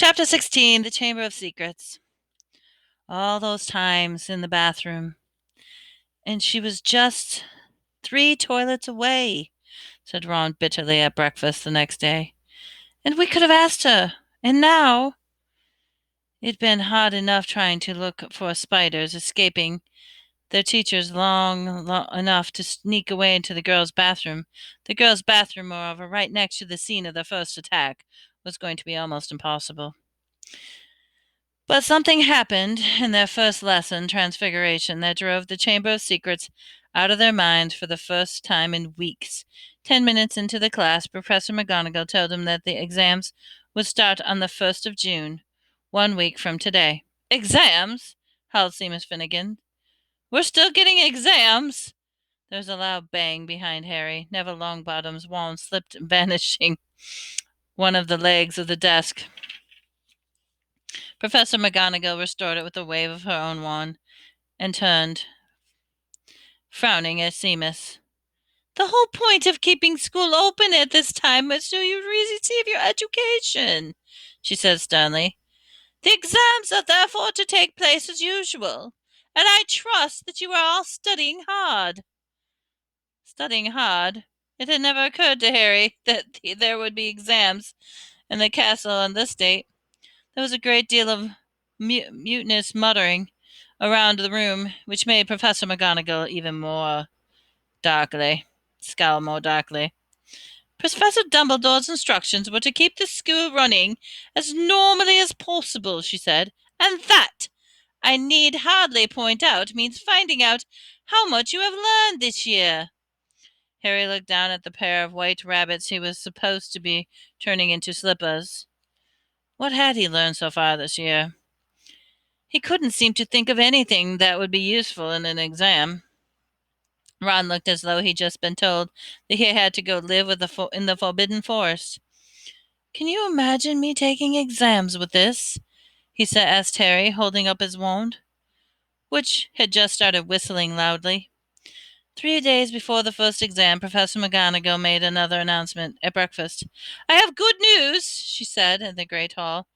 Chapter 16, The Chamber of Secrets. All those times in the bathroom. And she was just 3 toilets away, said Ron bitterly at breakfast the next day. And we could have asked her. And now it'd been hard enough trying to look for spiders escaping their teachers long enough to sneak away into the girls' bathroom. The girls' bathroom, moreover, right next to the scene of the first attack, was going to be almost impossible. But something happened in their first lesson, Transfiguration, that drove the Chamber of Secrets out of their minds for the first time in weeks. 10 minutes into the class, Professor McGonagall told them that the exams would start on the 1st of June, 1 week from today. Exams? howled Seamus Finnegan. We're still getting exams! There was a loud bang behind Harry. Neville Longbottom's wand slipped, vanishing one of the legs of the desk. Professor McGonagall restored it with a wave of her own wand, and turned, frowning at Seamus. The whole point of keeping school open at this time is so you receive your education, she said sternly. The exams are therefore to take place as usual, and I trust that you are all studying hard. Studying hard? It had never occurred to Harry that there would be exams in the castle on this date. There was a great deal of mutinous muttering around the room, which made Professor McGonagall scowl more darkly. Professor Dumbledore's instructions were to keep the school running as normally as possible, she said, and that, I need hardly point out, means finding out how much you have learned this year. Harry looked down at the pair of white rabbits he was supposed to be turning into slippers. What had he learned so far this year? He couldn't seem to think of anything that would be useful in an exam. Ron looked as though he'd just been told that he had to go live in the Forbidden Forest. Can you imagine me taking exams with this? Asked Harry, holding up his wand, which had just started whistling loudly. 3 days before the first exam, Professor McGonagall made another announcement at breakfast. I have good news, she said in the great hall.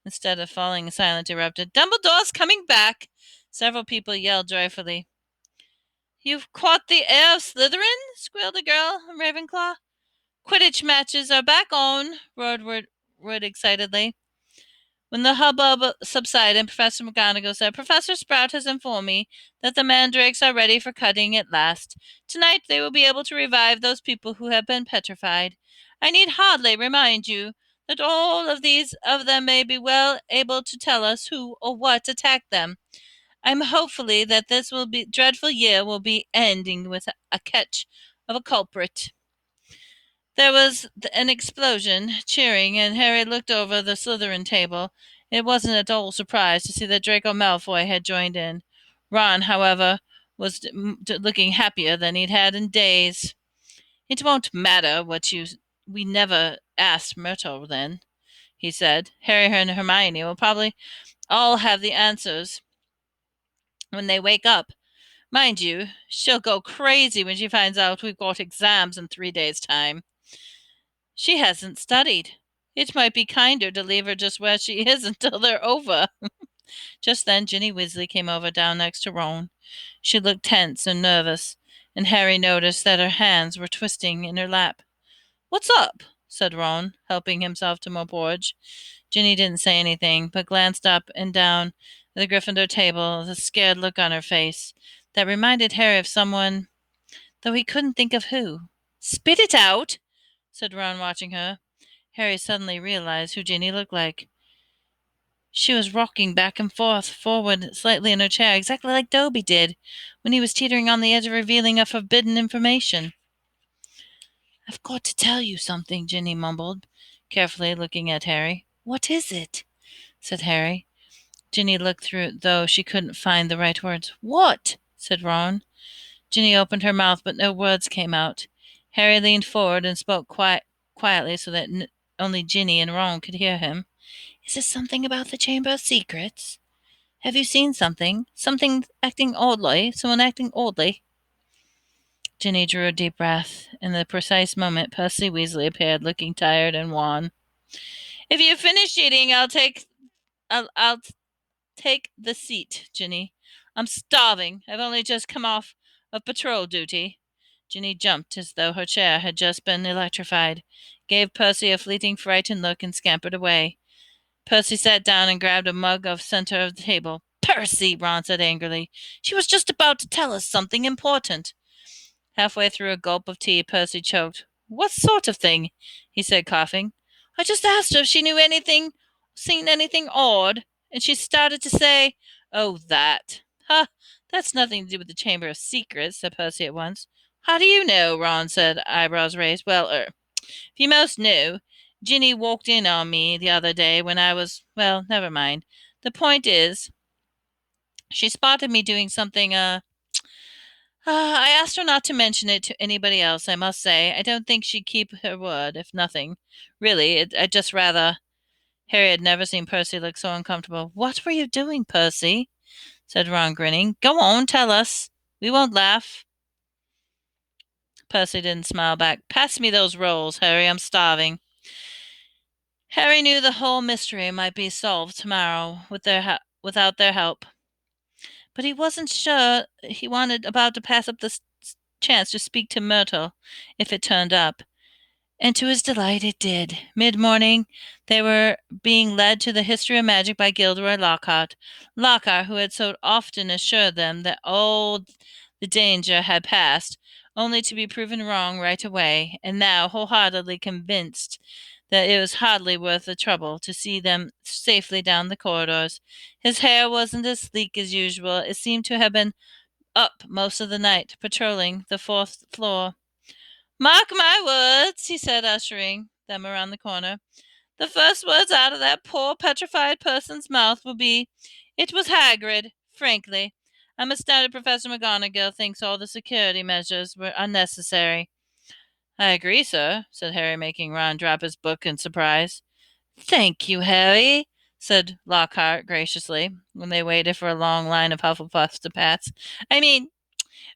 Instead of falling silent, erupted, Dumbledore's coming back! Several people yelled joyfully. You've caught the heir of Slytherin? Squealed a girl in Ravenclaw. Quidditch matches are back on, roared Wood excitedly. When the hubbub subsided, Professor McGonagall said, Professor Sprout has informed me that the mandrakes are ready for cutting at last. Tonight they will be able to revive those people who have been petrified. I need hardly remind you that all of them may be well able to tell us who or what attacked them. I'm hopefully that this dreadful year will be ending with a catch of a culprit. There was an explosion, cheering, and Harry looked over the Slytherin table. It wasn't at all surprised to see that Draco Malfoy had joined in. Ron, however, was looking happier than he'd had in days. It won't matter we never asked Myrtle then, he said. Harry and Hermione will probably all have the answers when they wake up. Mind you, she'll go crazy when she finds out we've got exams in 3 days' time. She hasn't studied. It might be kinder to leave her just where she is until they're over. Just then Ginny Weasley came over down next to Ron. She looked tense and nervous, and Harry noticed that her hands were twisting in her lap. What's up? Said Ron, helping himself to more porridge. Ginny didn't say anything, but glanced up and down at the Gryffindor table with a scared look on her face that reminded Harry of someone, though he couldn't think of who. Spit it out, said Ron, watching her. Harry suddenly realized who Ginny looked like. She was rocking back and forward slightly in her chair, exactly like Dobby did when he was teetering on the edge of revealing a forbidden information. I've got to tell you something, Ginny mumbled, carefully looking at Harry. What is it? Said Harry. Ginny looked through, though she couldn't find the right words. What? Said Ron. Ginny opened her mouth, but no words came out. Harry leaned forward and spoke quietly so that only Ginny and Ron could hear him. Is this something about the Chamber of Secrets? Have you seen something? Someone acting oddly? Ginny drew a deep breath. In the precise moment, Percy Weasley appeared, looking tired and wan. If you've finished eating, I'll take the seat, Ginny. I'm starving. I've only just come off of patrol duty. Ginny jumped as though her chair had just been electrified, gave Percy a fleeting frightened look, and scampered away. Percy sat down and grabbed a mug off center of the table. Percy, Ron said angrily. She was just about to tell us something important. Halfway through a gulp of tea, Percy choked. What sort of thing? He said, coughing. I just asked her if she knew anything, seen anything odd, and she started to say, oh, that. Huh, that's nothing to do with the Chamber of Secrets, said Percy at once. How do you know? Ron said, eyebrows raised. Well, if you most knew, Ginny walked in on me the other day when I was, well, never mind. The point is, she spotted me doing something, I asked her not to mention it to anybody else, I must say. I don't think she'd keep her word, if nothing. Really, I'd just rather. Harry had never seen Percy look so uncomfortable. What were you doing, Percy? Said Ron, grinning. Go on, tell us. We won't laugh. Percy didn't smile back. Pass me those rolls, Harry. I'm starving. Harry knew the whole mystery might be solved tomorrow without their help. But he wasn't sure he wanted about to pass up the chance to speak to Myrtle if it turned up. And to his delight it did. Mid-morning, they were being led to the history of magic by Gilderoy Lockhart. Lockhart, who had so often assured them that all the danger had passed, only to be proven wrong right away, and now wholeheartedly convinced that it was hardly worth the trouble to see them safely down the corridors. His hair wasn't as sleek as usual. It seemed to have been up most of the night, patrolling the fourth floor. Mark my words, he said, ushering them around the corner. The first words out of that poor petrified person's mouth will be, it was Hagrid, frankly. I'm astounded Professor McGonagall thinks all the security measures were unnecessary. I agree, sir, said Harry, making Ron drop his book in surprise. Thank you, Harry, said Lockhart graciously, when they waited for a long line of Hufflepuffs to pass. I mean,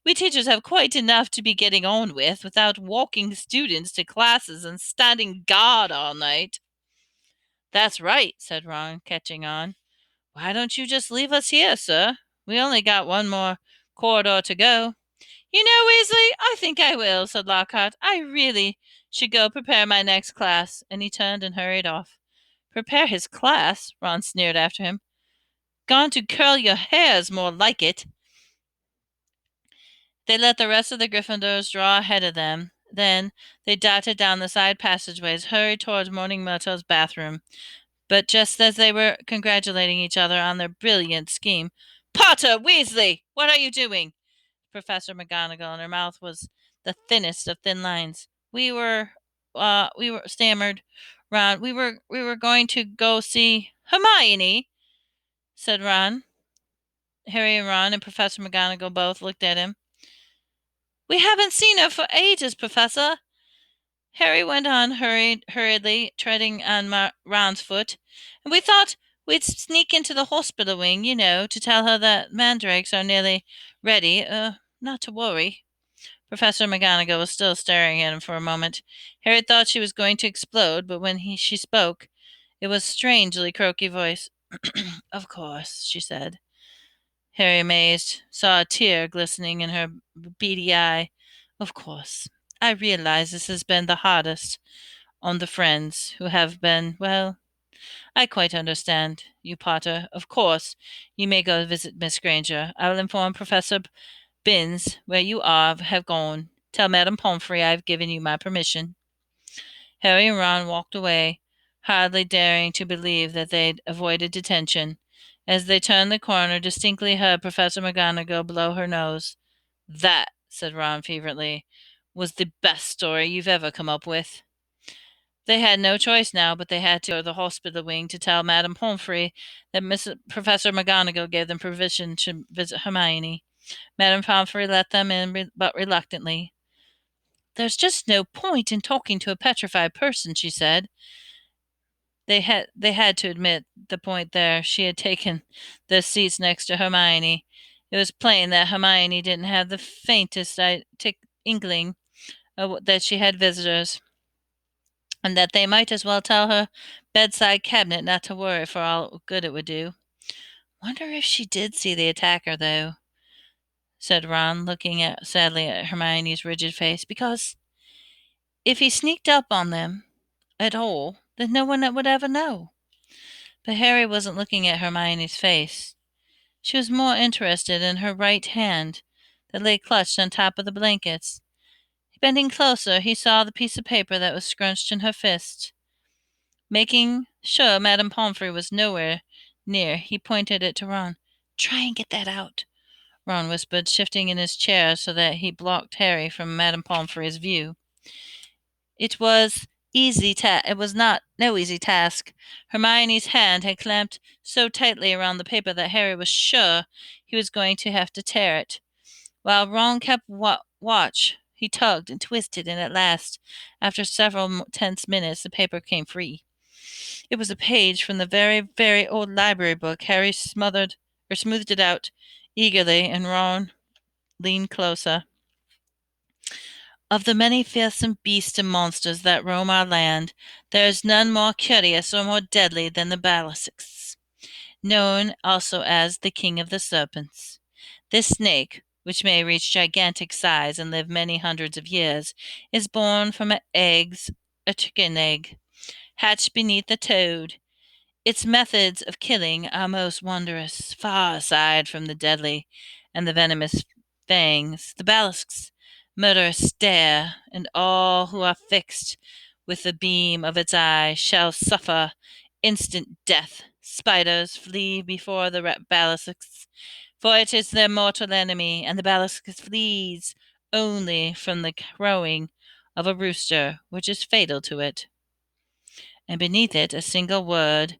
we teachers have quite enough to be getting on with without walking students to classes and standing guard all night. That's right, said Ron, catching on. Why don't you just leave us here, sir? We only got one more corridor to go. You know, Weasley, I think I will, said Lockhart. I really should go prepare my next class. And he turned and hurried off. Prepare his class? Ron sneered after him. Gone to curl your hairs, more like it. They let the rest of the Gryffindors draw ahead of them. Then they darted down the side passageways, hurried towards Moaning Myrtle's bathroom. But just as they were congratulating each other on their brilliant scheme, Potter, Weasley, what are you doing? Professor McGonagall, and her mouth was the thinnest of thin lines. We were stammered Ron. We were going to go see Hermione, said Ron. Harry and Ron and Professor McGonagall both looked at him. We haven't seen her for ages, Professor. Harry went on hurriedly, treading on Ron's foot. And we thought we'd sneak into the hospital wing, to tell her that mandrakes are nearly ready. Not to worry. Professor McGonagall was still staring at him for a moment. Harry thought she was going to explode, but when she spoke, it was a strangely croaky voice. Of course, she said. Harry, amazed, saw a tear glistening in her beady eye. Of course. I realize this has been the hardest on the friends who have been, well, I quite understand you, Potter. Of course, you may go visit Miss Granger. I will inform Professor Binns where you have gone. Tell Madame Pomfrey I have given you my permission. Harry and Ron walked away, hardly daring to believe that they'd avoided detention. As they turned the corner, distinctly heard Professor McGonagall blow her nose. That, said Ron fervently, was the best story you've ever come up with. They had no choice now, but they had to go to the hospital wing to tell Madame Pomfrey that Professor McGonagall gave them permission to visit Hermione. Madame Pomfrey let them in, but reluctantly. There's just no point in talking to a petrified person, she said. They had to admit the point there. She had taken the seats next to Hermione. It was plain that Hermione didn't have the faintest inkling that she had visitors. and that they might as well tell her bedside cabinet not to worry for all good it would do. Wonder if she did see the attacker, though, said Ron, looking sadly at Hermione's rigid face, because if he sneaked up on them at all, then no one would ever know. But Harry wasn't looking at Hermione's face. She was more interested in her right hand that lay clutched on top of the blankets. Bending closer, he saw the piece of paper that was scrunched in her fist. Making sure Madame Pomfrey was nowhere near, he pointed it to Ron. "Try and get that out," Ron whispered, shifting in his chair so that he blocked Harry from Madame Pomfrey's view. It was no easy task. Hermione's hand had clamped so tightly around the paper that Harry was sure he was going to have to tear it. While Ron kept watch, he tugged and twisted, and at last, after several tense minutes, the paper came free. It was a page from the very, very old library book. Harry smoothed it out eagerly, and Ron leaned closer. "Of the many fearsome beasts and monsters that roam our land, there is none more curious or more deadly than the Basilisks, known also as the King of the Serpents. This snake, which may reach gigantic size and live many hundreds of years, is born from a chicken egg, hatched beneath a toad. Its methods of killing are most wondrous, far aside from the deadly and the venomous fangs. The Basilisks murderous stare, and all who are fixed with the beam of its eye shall suffer instant death. Spiders flee before the basilisks, for it is their mortal enemy, and the basilisk flees only from the crowing of a rooster, which is fatal to it." And beneath it a single word,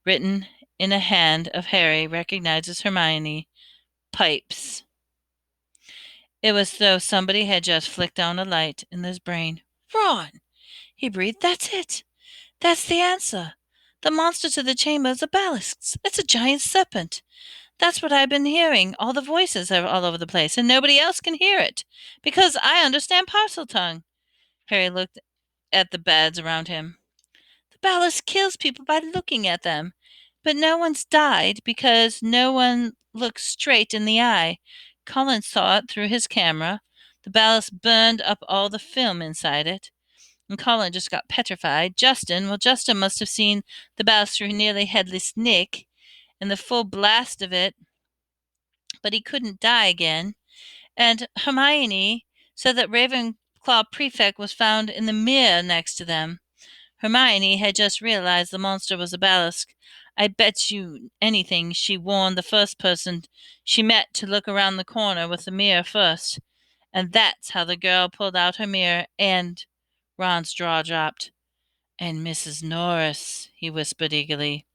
written in a hand of Harry, recognizes Hermione: "Pipes." It was though somebody had just flicked on a light in his brain. "Ron!" he breathed. "That's it! That's the answer! The monster to the chamber is a basilisks. It's a giant serpent. That's what I've been hearing. All the voices are all over the place, and nobody else can hear it, because I understand Parseltongue." Harry looked at the beds around him. "The basilisk kills people by looking at them. But no one's died because no one looks straight in the eye. Colin saw it through his camera. The basilisk burned up all the film inside it, and Colin just got petrified. Justin must have seen the basilisk through nearly headless Nick and the full blast of it, but he couldn't die again. And Hermione said that Ravenclaw Prefect was found in the mirror next to them. Hermione had just realized the monster was a basilisk. I bet you anything she warned the first person she met to look around the corner with the mirror first. And that's how the girl pulled out her mirror, and Ron's jaw dropped. "And Mrs. Norris," he whispered eagerly.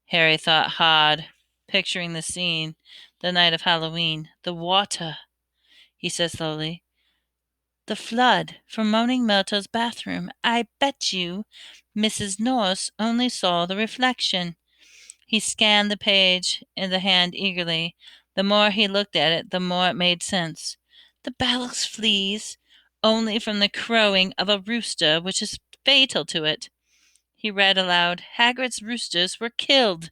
Harry thought hard, picturing the scene, the night of Halloween. "The water," he said slowly. "The flood from Moaning Myrtle's bathroom. I bet you Mrs. Norris only saw the reflection." He scanned the page in the hand eagerly. The more he looked at it, the more it made sense. "The basilisk flees only from the crowing of a rooster, which is fatal to it." He read aloud: "Hagrid's roosters were killed.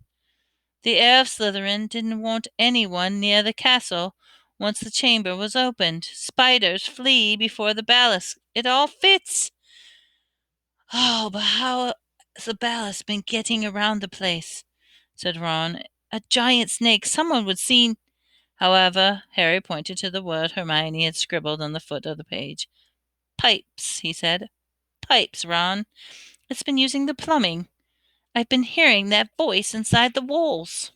The heir of Slytherin didn't want anyone near the castle once the chamber was opened. Spiders flee before the basilisk. It all fits." "Oh, but how has the basilisk been getting around the place?" said Ron. "A giant snake. Someone would see." However, Harry pointed to the word Hermione had scribbled on the foot of the page. "Pipes," he said. "Pipes, Ron. It's been using the plumbing. I've been hearing that voice inside the walls."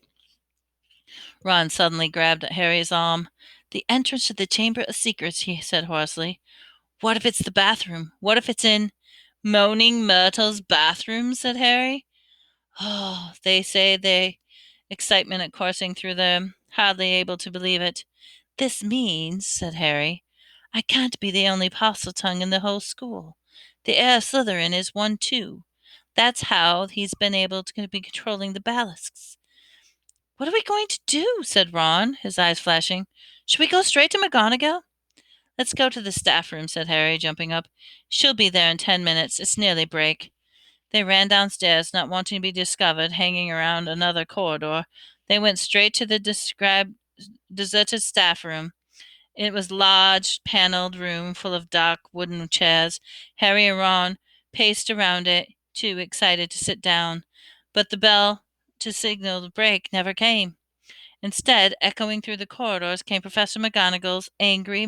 Ron suddenly grabbed at Harry's arm. "The entrance to the Chamber of Secrets," he said hoarsely. "What if it's the bathroom? What if it's in—" "Moaning Myrtle's bathroom?" said Harry. "Oh," they say they, excitement coursing through them, hardly able to believe it. "This means," said Harry, "I can't be the only Parseltongue in the whole school. The heir of Slytherin is one too. That's how he's been able to be controlling the basilisks." "What are we going to do?" said Ron, his eyes flashing. "Should we go straight to McGonagall?" Let's go to the staff room, said Harry, jumping up. She'll be there in 10 minutes. It's nearly break. They ran downstairs, not wanting to be discovered hanging around another corridor. They went straight to the described deserted staff room. It was a large, paneled room full of dark wooden chairs. Harry and Ron paced around it, too excited to sit down. But the bell to signal the break never came. Instead, echoing through the corridors came Professor McGonagall's angry,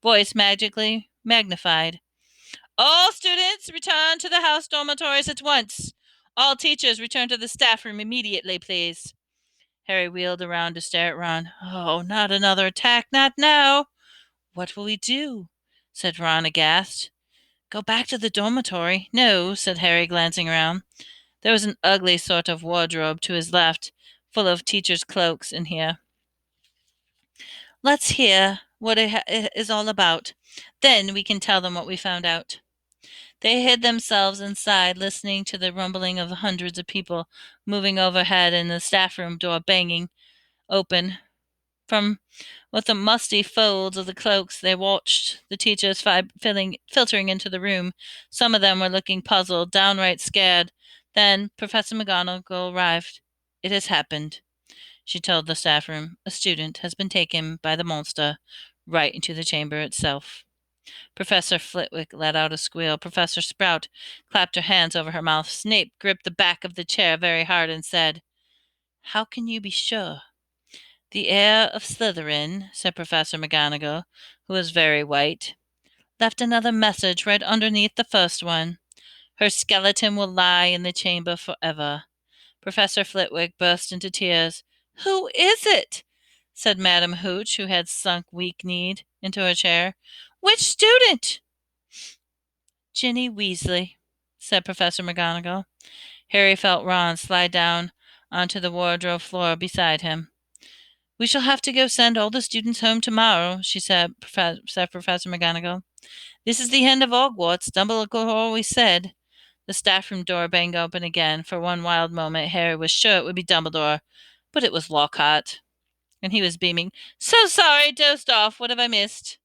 voice magically magnified. All students return to the house dormitories at once. All teachers return to the staff room immediately, please. Harry wheeled around to stare at Ron. Oh, not another attack, not now. What will we do? Said Ron, aghast. Go back to the dormitory? No, said Harry, glancing around. There was an ugly sort of wardrobe to his left, full of teachers' cloaks in here. Let's hear what it is all about. Then we can tell them what we found out. They hid themselves inside, listening to the rumbling of hundreds of people moving overhead and the staff room door banging open. From with the musty folds of the cloaks, they watched the teachers filtering into the room. Some of them were looking puzzled, downright scared. Then Professor McGonagall arrived. It has happened, she told the staff room. A student has been taken by the monster right into the chamber itself. Professor Flitwick let out a squeal. Professor Sprout clapped her hands over her mouth. Snape gripped the back of the chair very hard and said, How can you be sure? The heir of Slytherin, said Professor McGonagall, who was very white, left another message right underneath the first one. Her skeleton will lie in the chamber forever. Professor Flitwick burst into tears. Who is it? Said Madam Hooch, who had sunk weak-kneed into her chair. Which student? Ginny Weasley, said Professor McGonagall. Harry felt Ron slide down onto the wardrobe floor beside him. We shall have to go send all the students home tomorrow, said Professor McGonagall. This is the end of Hogwarts, Dumbledore always said. The staff room door banged open again. For one wild moment, Harry was sure it would be Dumbledore, but it was Lockhart, and he was beaming. So sorry, dozed off. What have I missed?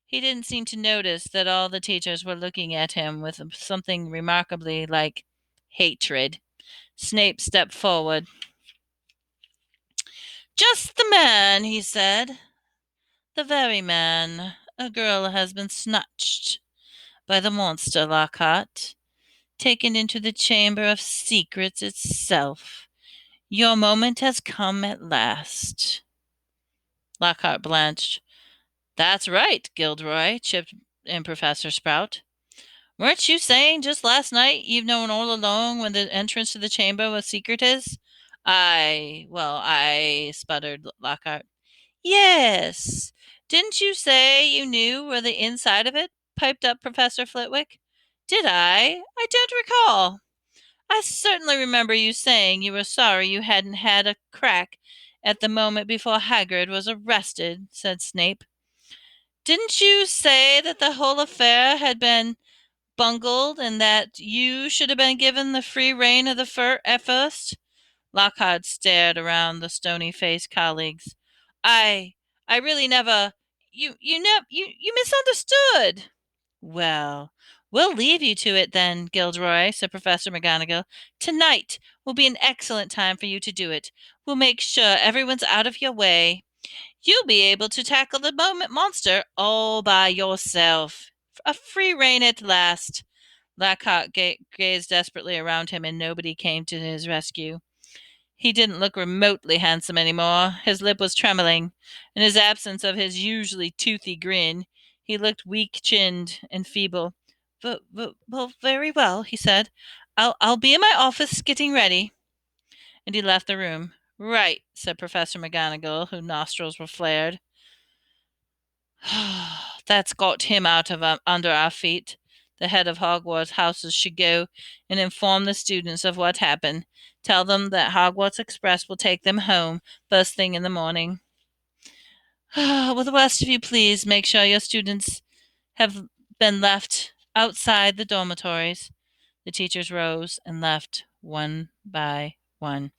He didn't seem to notice that all the teachers were looking at him with something remarkably like hatred. Snape stepped forward. Just the man, he said. The very man. A girl has been snatched by the monster, Lockhart, taken into the Chamber of Secrets itself. Your moment has come at last. Lockhart blanched. That's right, Gilderoy, chipped in Professor Sprout. Weren't you saying just last night you've known all along when the entrance to the chamber was secret is? I sputtered Lockhart. Yes. Didn't you say you knew where the inside of it? Piped up Professor Flitwick. Did I? I don't recall. I certainly remember you saying you were sorry you hadn't had a crack at the moment before Hagrid was arrested, said Snape. Didn't you say that the whole affair had been bungled and that you should have been given the free rein of the at first? Lockhart stared around the stony-faced colleagues. I really never. You misunderstood. Well, we'll leave you to it then, Gilderoy, said Professor McGonagall. Tonight will be an excellent time for you to do it. We'll make sure everyone's out of your way. You'll be able to tackle the monster all by yourself. A free rein at last. Lockhart gazed desperately around him, and nobody came to his rescue. He didn't look remotely handsome any more. His lip was trembling. In his absence of his usually toothy grin, he looked weak-chinned and feeble. Well, very well, he said. I'll be in my office getting ready. And he left the room. Right, said Professor McGonagall, whose nostrils were flared. That's got him out of under our feet. The head of Hogwarts houses should go and inform the students of what happened. Tell them that Hogwarts Express will take them home first thing in the morning. Will the rest of you please make sure your students have been left outside the dormitories? The teachers rose and left one by one.